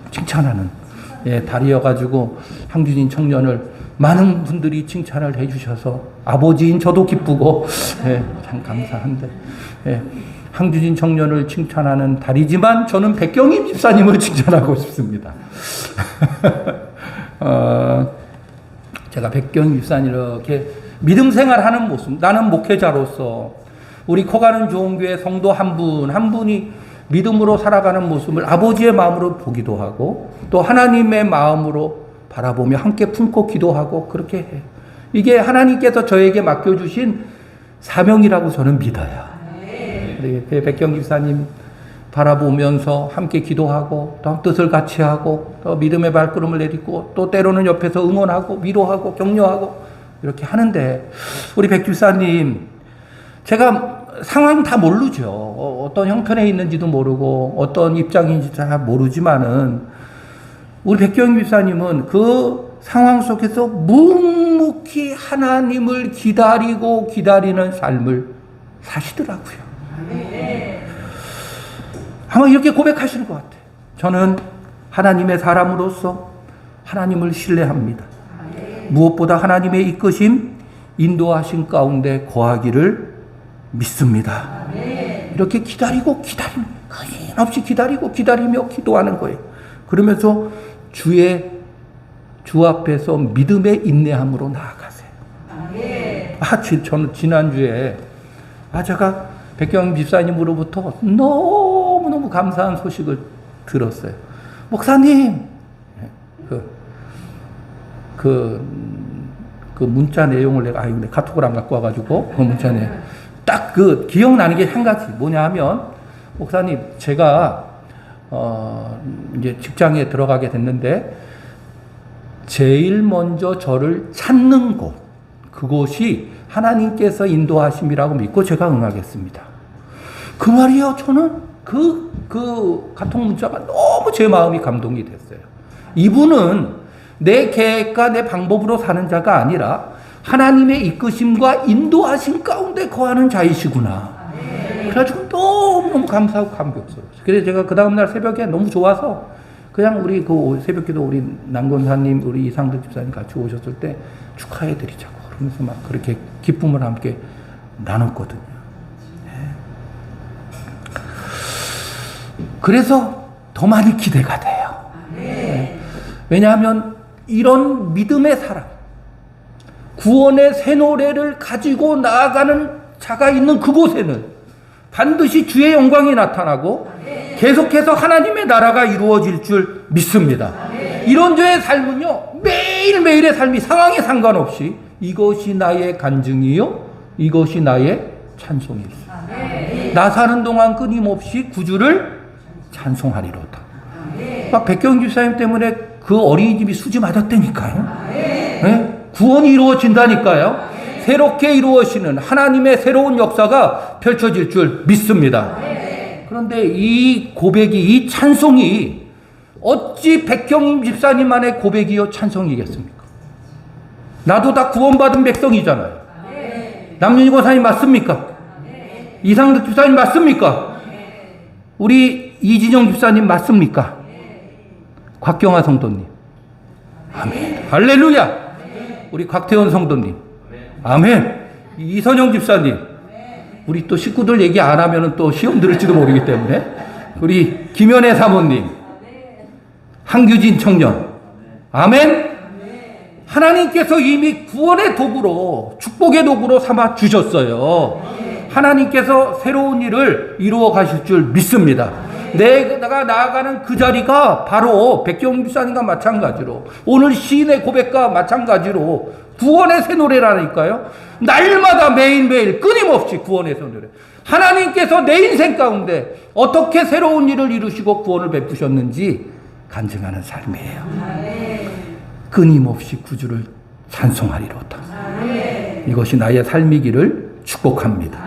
칭찬하는 달이어가지고 한규진 청년을 많은 분들이 칭찬을 해주셔서 아버지인 저도 기쁘고 참 감사한데 한규진 청년을 칭찬하는 달이지만 저는 백경임 집사님을 칭찬하고 싶습니다. 제가 백경임 집사님 이렇게 믿음 생활하는 모습, 나는 목회자로서 우리 커가는 좋은 교회 성도 한 분이 믿음으로 살아가는 모습을 아버지의 마음으로 보기도 하고 또 하나님의 마음으로 바라보며 함께 품고 기도하고 그렇게 해요. 이게 하나님께서 저에게 맡겨주신 사명이라고 저는 믿어요. 백경 집사님 바라보면서 함께 기도하고 또 뜻을 같이 하고 또 믿음의 발걸음을 내딛고 또 때로는 옆에서 응원하고 위로하고 격려하고 이렇게 하는데 우리 백 집사님 제가 상황 다 모르죠. 어떤 형편에 있는지도 모르고 어떤 입장인지 다 모르지만은 우리 백경 집사님은 그 상황 속에서 묵묵히 하나님을 기다리는 삶을 사시더라고요. 아마 이렇게 고백하시는 것 같아요. 저는 하나님의 사람으로서 하나님을 신뢰합니다. 무엇보다 하나님의 이끄심, 인도하신 가운데 거하기를 믿습니다. 이렇게 끊임없이 기다리며 기도하는 거예요. 그러면서 주 앞에서 믿음의 인내함으로 나아가세요. 저는 지난주에 제가 백경 집사님으로부터 너무너무 감사한 소식을 들었어요. 목사님, 그 문자 내용을 내가 카톡을 안 갖고 와가지고 그 문자 내용 딱 기억나는 게 한 가지 뭐냐 하면 목사님 제가 이제 직장에 들어가게 됐는데 제일 먼저 저를 찾는 곳 그곳이 하나님께서 인도하심이라고 믿고 제가 응하겠습니다. 그 말이요. 저는 그 카톡 문자가 너무 제 마음이 감동이 됐어요. 이분은 내 계획과 내 방법으로 사는 자가 아니라 하나님의 이끄심과 인도하심 가운데 거하는 자이시구나. 그래가지고 너무너무 감사하고 감격스러웠어요. 그래서 제가 그 다음날 새벽에 너무 좋아서 그냥 우리 그 새벽기도 우리 남권사님, 우리 이상득 집사님 같이 오셨을 때 축하해드리자고 그러면서 막 그렇게 기쁨을 함께 나눴거든요. 그래서 더 많이 기대가 돼요. 왜냐하면 이런 믿음의 사람, 구원의 새 노래를 가지고 나아가는 자가 있는 그곳에는 반드시 주의 영광이 나타나고 계속해서 하나님의 나라가 이루어질 줄 믿습니다. 이런 저의 삶은요, 매일매일의 삶이 상황에 상관없이 이것이 나의 간증이요, 이것이 나의 찬송이요. 나 사는 동안 끊임없이 구주를 찬송하리로다. 막 백경 집사님 때문에 그 어린이집이 수지 맞았다니까요. 네? 구원이 이루어진다니까요. 새롭게 이루어지는 하나님의 새로운 역사가 펼쳐질 줄 믿습니다. 그런데 이 고백이, 이 찬송이 어찌 백경 집사님만의 고백이요 찬송이겠습니까? 나도 다 구원받은 백성이잖아요. 남윤희 권사님 맞습니까? 이상득 집사님 맞습니까? 우리 이진영 집사님 맞습니까? 곽경화 성도님, 아멘. 할렐루야. 우리 곽태원 성도님, 아멘. 이선영 집사님, 우리 또 식구들 얘기 안 하면 또 시험 들을지도 모르기 때문에 우리 김연애 사모님, 한규진 청년, 아멘. 하나님께서 이미 구원의 도구로, 축복의 도구로 삼아 주셨어요. 하나님께서 새로운 일을 이루어 가실 줄 믿습니다. 내가 나아가는 그 자리가 바로 백경 집사님과 마찬가지로, 오늘 시인의 고백과 마찬가지로 구원의 새 노래라니까요. 날마다 매일매일 끊임없이 구원의 새 노래. 하나님께서 내 인생 가운데 어떻게 새로운 일을 이루시고 구원을 베푸셨는지 간증하는 삶이에요. 끊임없이 구주를 찬송하리로다. 이것이 나의 삶이기를 축복합니다.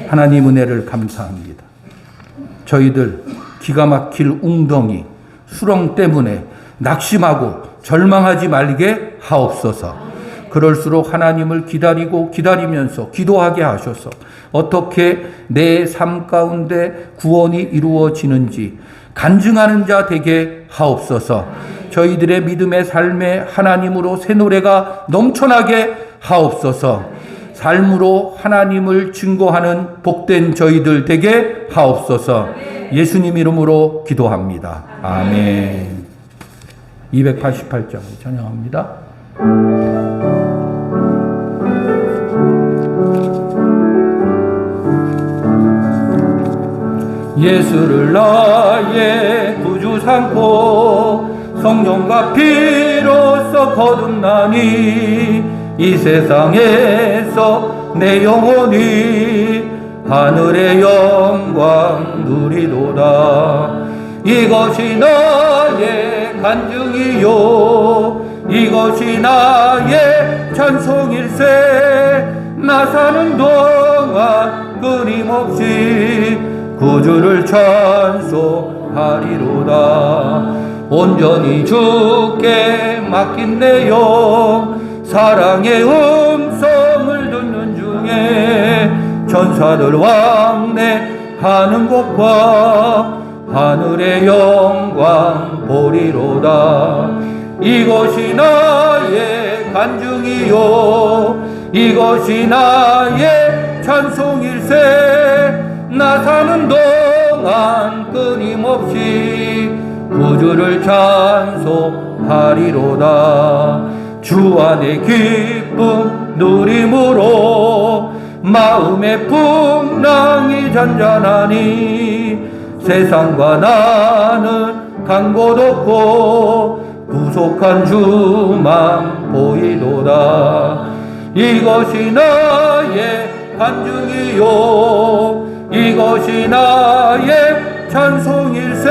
하나님 은혜를 감사합니다. 저희들 기가 막힐 웅덩이, 수렁 때문에 낙심하고 절망하지 말게 하옵소서. 그럴수록 하나님을 기다리면서 기도하게 하셔서 어떻게 내 삶 가운데 구원이 이루어지는지 간증하는 자 되게 하옵소서. 저희들의 믿음의 삶에 하나님으로 새 노래가 넘쳐나게 하옵소서. 삶으로 하나님을 증거하는 복된 저희들 되게 하옵소서. 예수님 이름으로 기도합니다. 아멘. 288장 찬양합니다. 예수를 나의 구주 삼고 성령과 피로써 거듭나니 이 세상에서 내 영혼이 하늘의 영광 누리도다. 이것이 나의 간증이요, 이것이 나의 찬송일세. 나 사는 동안 끊임없이 구주를 찬송하리로다. 온전히 주께 맡긴 내 영, 사랑의 음성을 듣는 중에 천사들 왕래하는 곳과 하늘의 영광 보리로다. 이것이 나의 간증이요, 이것이 나의 찬송일세. 나 사는 동안 끊임없이 구주를 찬송하리로다. 주 안의 기쁨 누림으로 마음의 풍랑이 잔잔하니 세상과 나는 간 곳 없고 구속한 주만 보이도다. 이것이 나의 간증이요, 이것이 나의 찬송일세.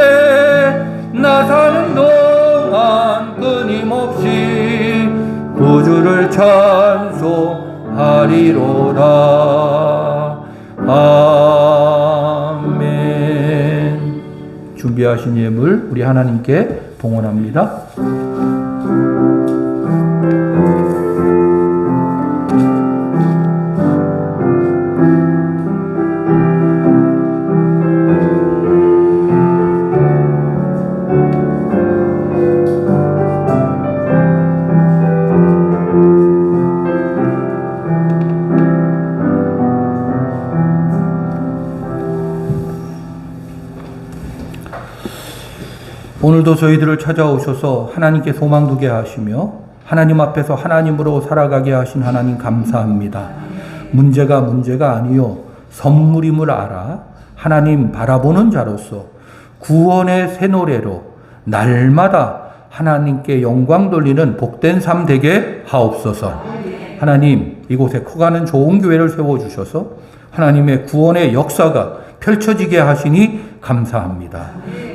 나 사는 동안 끊임없이 구주를 찬송하리로다. 아멘. 준비하신 예물 우리 하나님께 봉헌합니다. 오늘도 저희들을 찾아오셔서 하나님께 소망 두게 하시며 하나님 앞에서 하나님으로 살아가게 하신 하나님 감사합니다. 문제가 아니요 선물임을 알아 하나님 바라보는 자로서 구원의 새 노래로 날마다 하나님께 영광 돌리는 복된 삶 되게 하옵소서. 하나님, 이곳에 커가는 좋은 교회를 세워주셔서 하나님의 구원의 역사가 펼쳐지게 하시니 감사합니다.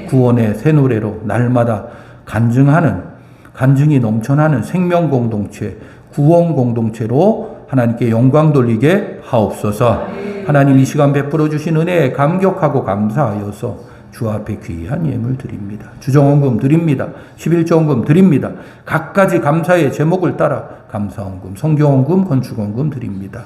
구원의 새 노래로 날마다 간증이 넘쳐나는 생명 공동체, 구원 공동체로 하나님께 영광 돌리게 하옵소서. 하나님, 이 시간 베풀어 주신 은혜에 감격하고 감사하여서 주 앞에 귀한 예물 드립니다. 주정헌금 드립니다. 11조헌금 드립니다. 각가지 감사의 제목을 따라 감사헌금, 성경헌금, 건축헌금 드립니다.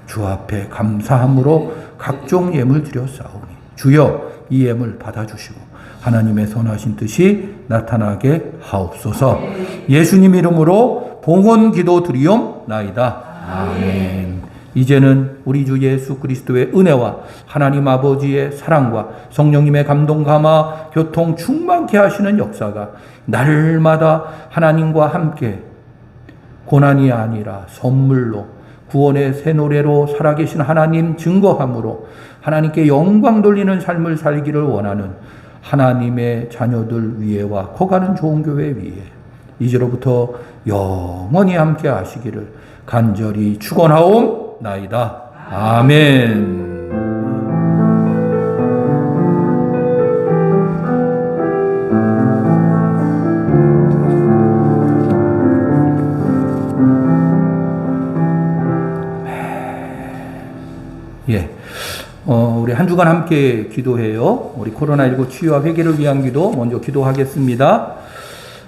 주 앞에 감사함으로 각종 예물 드렸사오니 주여 이 예물 받아주시고 하나님의 선하신 뜻이 나타나게 하옵소서. 예수님 이름으로 봉헌 기도 드리옵나이다. 아멘. 이제는 우리 주 예수 그리스도의 은혜와 하나님 아버지의 사랑과 성령님의 감동 감화 교통 충만케 하시는 역사가 날마다 하나님과 함께 고난이 아니라 선물로 구원의 새 노래로 살아계신 하나님 증거함으로 하나님께 영광 돌리는 삶을 살기를 원하는 하나님의 자녀들 위에와 커가는 좋은 교회 위에 이제로부터 영원히 함께 하시기를 간절히 축원하옵나이다. 아멘. 예. 우리 한 주간 함께 기도해요. 우리 코로나19 치유와 회개를 위한 기도 먼저 기도하겠습니다.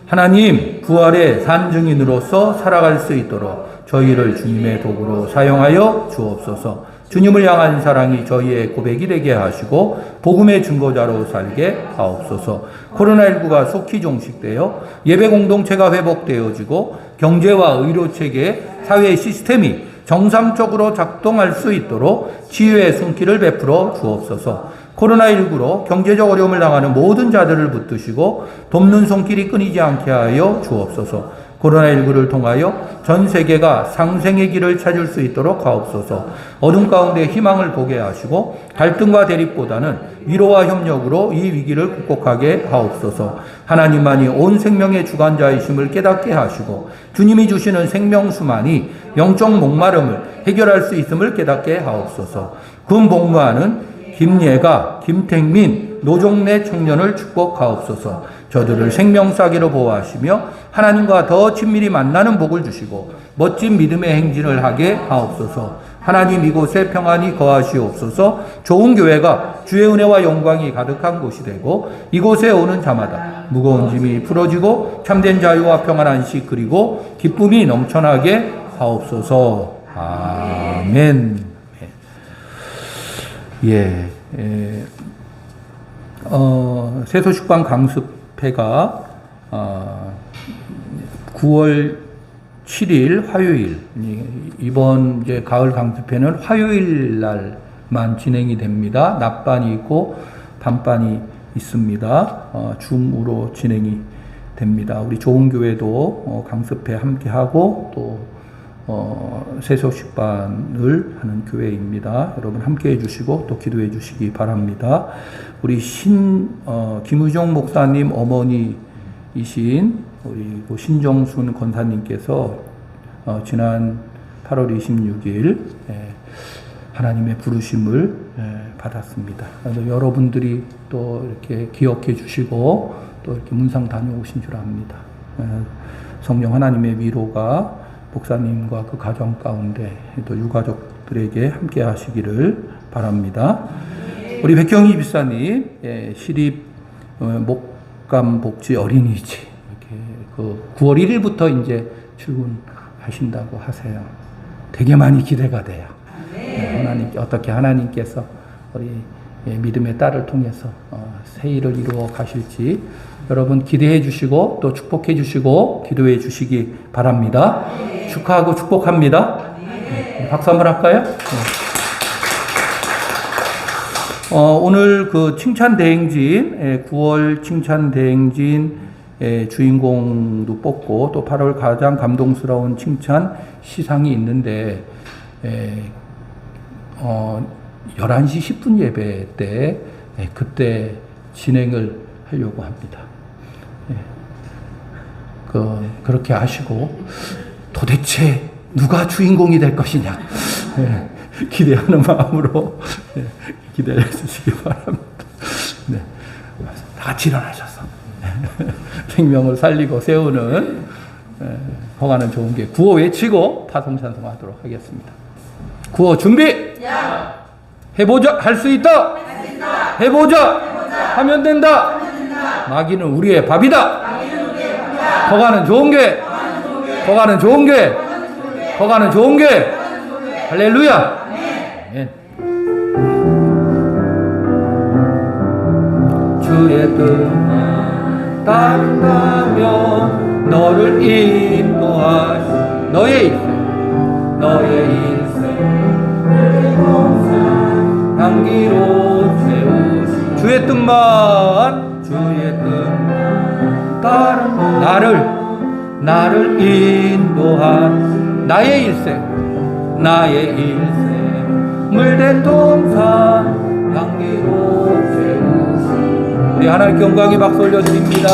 하나님, 부활의 산증인으로서 살아갈 수 있도록 저희를 주님의 도구로 사용하여 주옵소서. 주님을 향한 사랑이 저희의 고백이 되게 하시고 복음의 증거자로 살게 하옵소서. 코로나19가 속히 종식되어 예배 공동체가 회복되어지고 경제와 의료체계, 사회 시스템이 정상적으로 작동할 수 있도록 치유의 손길을 베풀어 주옵소서. 코로나19로 경제적 어려움을 당하는 모든 자들을 붙드시고 돕는 손길이 끊이지 않게 하여 주옵소서. 코로나19를 통하여 전 세계가 상생의 길을 찾을 수 있도록 하옵소서. 어둠 가운데 희망을 보게 하시고 갈등과 대립보다는 위로와 협력으로 이 위기를 극복하게 하옵소서. 하나님만이 온 생명의 주관자이심을 깨닫게 하시고 주님이 주시는 생명수만이 영적 목마름을 해결할 수 있음을 깨닫게 하옵소서. 군 복무하는 김예가, 김택민, 노종래 청년을 축복하옵소서. 저들을 생명싸기로 보호하시며 하나님과 더 친밀히 만나는 복을 주시고 멋진 믿음의 행진을 하게 하옵소서. 하나님, 이곳에 평안이 거하시옵소서. 좋은 교회가 주의 은혜와 영광이 가득한 곳이 되고 이곳에 오는 자마다 무거운 짐이 풀어지고 참된 자유와 평안 안식 그리고 기쁨이 넘쳐나게 하옵소서. 아멘. 세소식반 강습회가 9월 7일 화요일, 이번 이제 가을 강습회는 화요일 날만 진행이 됩니다. 낮반이 있고 밤반이 있습니다. 줌으로 진행이 됩니다. 우리 좋은 교회도 강습회 함께 하고 또 세소식반을 하는 교회입니다. 여러분 함께 해주시고 또 기도해 주시기 바랍니다. 우리 김의종 목사님 어머니이신 우리 신정순 권사님께서 지난 8월 26일 하나님의 부르심을 받았습니다. 그래서 여러분들이 또 이렇게 기억해 주시고 또 이렇게 문상 다녀오신 줄 압니다. 성령 하나님의 위로가 목사님과 그 가정 가운데 또 유가족들에게 함께 하시기를 바랍니다. 우리 백경희 집사님 시립 목감복지 어린이집 이렇게 그 9월 1일부터 이제 출근하신다고 하세요. 되게 많이 기대가 돼요. 어떻게 하나님께서 우리 믿음의 딸을 통해서 새 일을 이루어 가실지 여러분 기대해 주시고 또 축복해 주시고 기도해 주시기 바랍니다. 축하하고 축복합니다. 박수 한번 할까요? 오늘 그 칭찬 대행진, 9월 칭찬 대행진 주인공도 뽑고 또 8월 가장 감동스러운 칭찬 시상이 있는데 11시 10분 예배 때 그때 진행을 하려고 합니다. 그렇게 하시고 도대체 누가 주인공이 될 것이냐 기대하는 마음으로 기대해 주시기 바랍니다. 네. 다 같이 일어나셔서 생명을 살리고 세우는 허가는 좋은 게 구호 외치고 파송찬송하도록 하겠습니다. 구호 준비! 해보자! 할 수 있다! 해보자! 하면 된다! 마귀는 우리의 밥이다! 허가는 좋은 게! 허가는 좋은 게! 허가는 좋은 게! 할렐루야! 아멘. 주의 뜻만 따른다면 너를 인도하시 너의 인생 향기로 채우시 주의 뜻만 따른 나를 인도한 나의 일생 물된 동산 향기로 채우시 우리 하나님께 영광의 박수 올려드립니다.